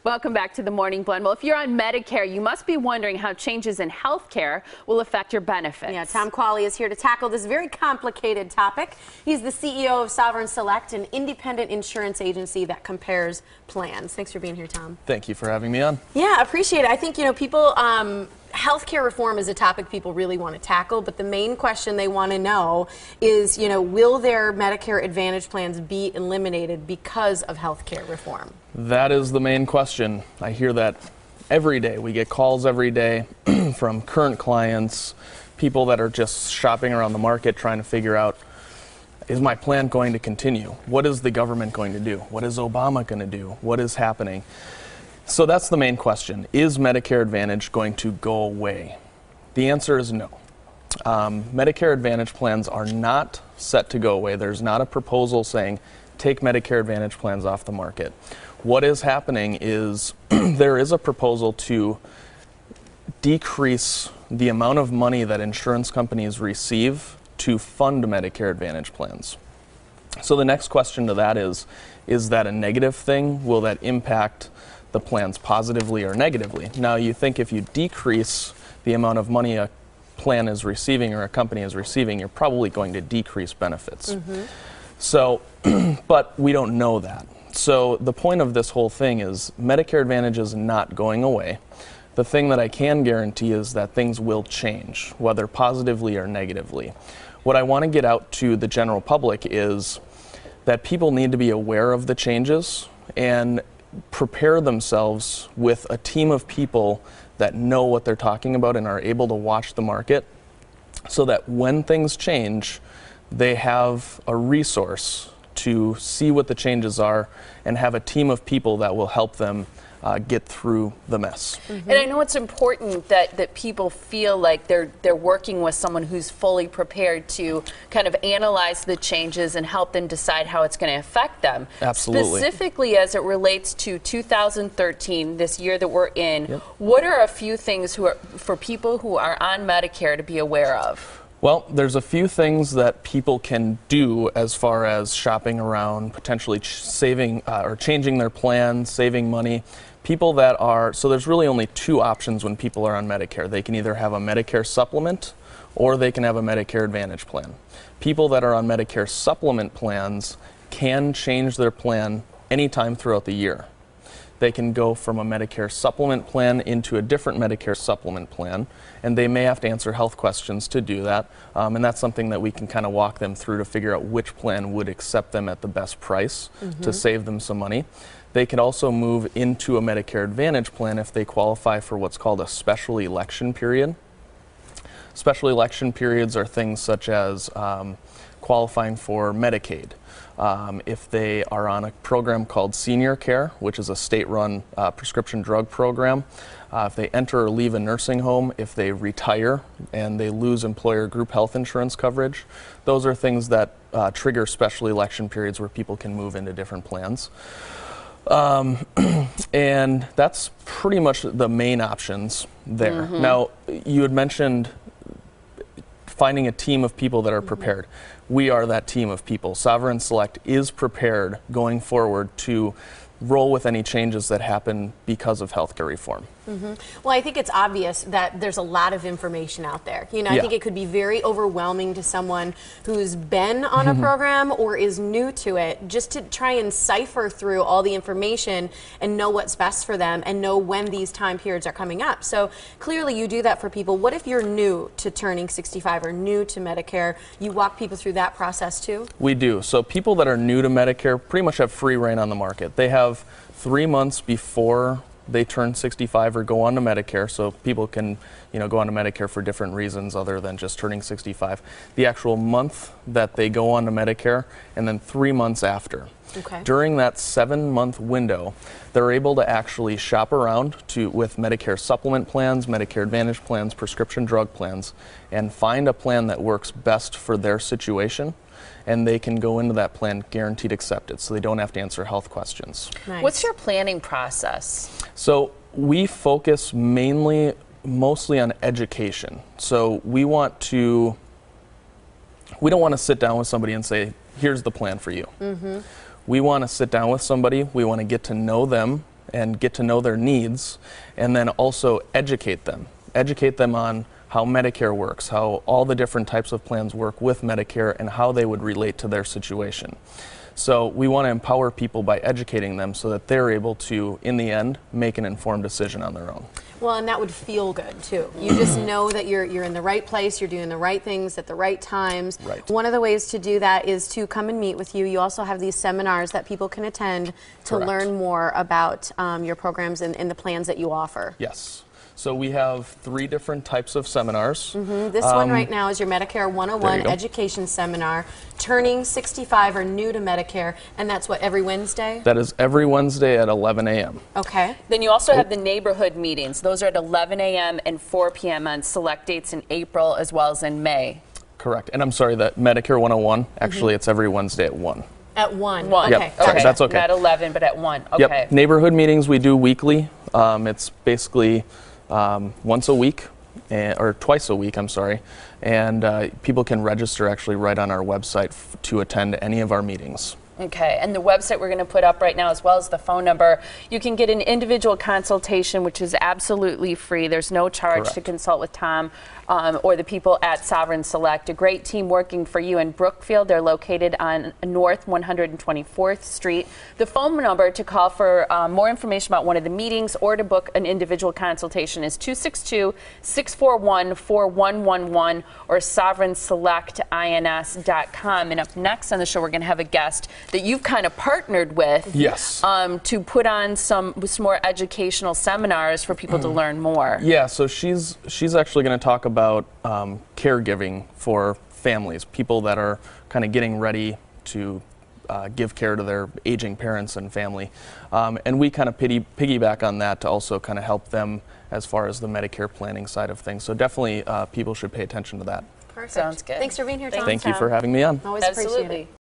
Welcome back to the Morning Blend. Well, if you're on Medicare, you must be wondering how changes in health care will affect your benefits. Yeah, Tom Qualley is here to tackle this very complicated topic. He's the CEO of Sovereign Select, an independent insurance agency that compares plans. Thanks for being here, Tom. Thank you for having me on. Yeah, appreciate it. I think, people, healthcare reform is a topic people really want to tackle, but the main question they want to know is, will their Medicare Advantage plans be eliminated because of healthcare reform? That is the main question. I hear that every day. We get calls every day from current clients, people that are just shopping around the market trying to figure out, is my plan going to continue? What is the government going to do? What is Obama going to do? What is happening? So that's the main question. Is Medicare Advantage going to go away? The answer is no. Medicare Advantage plans are not set to go away. There's not a proposal saying take Medicare Advantage plans off the market. What is happening is there is a proposal to decrease the amount of money that insurance companies receive to fund Medicare Advantage plans. So the next question to that is that a negative thing? Will that impact the plans positively or negatively? Now, you think if you decrease the amount of money a plan is receiving or a company is receiving, you're probably going to decrease benefits. So, but we don't know that. So the point of this whole thing is Medicare Advantage is not going away. The thing that I can guarantee is that things will change, whether positively or negatively. What I want to get out to the general public is that people need to be aware of the changes and prepare themselves with a team of people that know what they're talking about and are able to watch the market so that when things change, they have a resource to see what the changes are and have a team of people that will help them get through the mess. And I know it's important that people feel like they're working with someone who's fully prepared to kind of analyze the changes and help them decide how it's going to affect them. Absolutely. Specifically as it relates to 2013, this year that we're in, what are a few things for people who are on Medicare to be aware of? Well, there's a few things that people can do as far as shopping around, potentially saving or changing their plans, saving money. People that are, so there's really only two options when people are on Medicare. They can either have a Medicare supplement or they can have a Medicare Advantage plan. People that are on Medicare supplement plans can change their plan anytime throughout the year. They can go from a Medicare supplement plan into a different Medicare supplement plan, and they may have to answer health questions to do that, and that's something that we can kind of walk them through to figure out which plan would accept them at the best price to save them some money. They could also move into a Medicare Advantage plan if they qualify for what's called a special election period. Special election periods are things such as qualifying for Medicaid. If they are on a program called Senior Care, which is a state-run prescription drug program, if they enter or leave a nursing home, if they retire and they lose employer group health insurance coverage, those are things that trigger special election periods where people can move into different plans. And that's pretty much the main options there. Now, you had mentioned finding a team of people that are prepared. We are that team of people. Sovereign Select is prepared going forward to roll with any changes that happen because of healthcare reform. Well, I think it's obvious that there's a lot of information out there. I think it could be very overwhelming to someone who's been on a program or is new to it, just to try and cipher through all the information and know what's best for them and know when these time periods are coming up. So clearly you do that for people. What if you're new to turning 65 or new to Medicare? You walk people through that process too? We do. So people that are new to Medicare pretty much have free reign on the market. They have 3 months before they turn 65 or go on to Medicare, so people can go on to Medicare for different reasons other than just turning 65. The actual month that they go on to Medicare, and then 3 months after. During that 7-month window, they're able to actually shop around with Medicare supplement plans, Medicare Advantage plans, prescription drug plans, and find a plan that works best for their situation. And they can go into that plan guaranteed accepted, so they don't have to answer health questions. What's your planning process? So we focus mostly on education. So we don't want to sit down with somebody and say, here's the plan for you. We want to sit down with somebody, we want to get to know them and get to know their needs, and then also educate them on how Medicare works, how all the different types of plans work with Medicare, and how they would relate to their situation. So we want to empower people by educating them so that they're able to, in the end, make an informed decision on their own. Well, and that would feel good too. You just know that you're in the right place, you're doing the right things at the right times. Right. One of the ways to do that is to come and meet with you. You also have these seminars that people can attend to Correct. learn more about your programs and the plans that you offer. Yes. So we have 3 different types of seminars. This one right now is your Medicare 101 go. education seminar, turning 65 or new to Medicare, and that's what, every Wednesday? That is every Wednesday at 11 a.m. Okay. Then you also have the neighborhood meetings. Those are at 11 a.m. and 4 p.m. on select dates in April as well as in May. Correct. And I'm sorry, that Medicare 101, actually it's every Wednesday at 1. At 1. One. Okay. Yep. Sorry, that's okay. Not 11, but at 1. Okay. Yep. Neighborhood meetings we do weekly. It's basically once a week, or twice a week, I'm sorry, and people can register actually right on our website to attend any of our meetings. Okay, and the website we're going to put up right now as well as the phone number. You can get an individual consultation, which is absolutely free. There's no charge to Correct. consult with Tom or the people at Sovereign Select. A great team working for you in Brookfield. They're located on North 124th Street. The phone number to call for more information about one of the meetings or to book an individual consultation is 262-641-4111 or sovereignselectins.com. And up next on the show, we're going to have a guest that you've kind of partnered with. Yes. To put on some more educational seminars for people to learn more. Yeah, so she's actually going to talk about caregiving for families, people that are kind of getting ready to give care to their aging parents and family. And we kind of piggyback on that to also kind of help them as far as the Medicare planning side of things. So definitely people should pay attention to that. Perfect. Sounds good. Thanks for being here, Tom. Thank you for having me on. Always appreciate it. Absolutely.